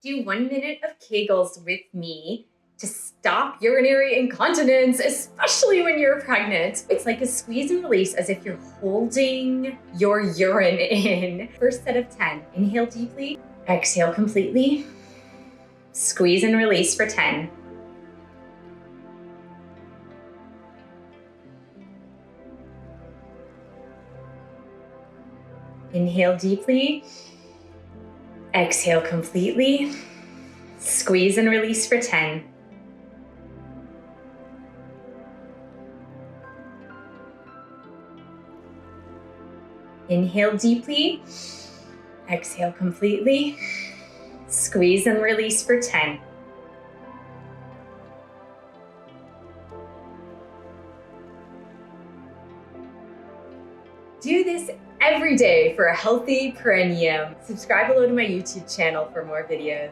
Do 1 minute of Kegels with me to stop urinary incontinence, especially when you're pregnant. It's like a squeeze and release as if you're holding your urine in. First set of 10. Inhale deeply, exhale completely, squeeze and release for 10. Inhale deeply, exhale completely, squeeze and release for 10. Inhale deeply, exhale completely, squeeze and release for 10. Do this every day for a healthy perineum. Subscribe below to my YouTube channel for more videos.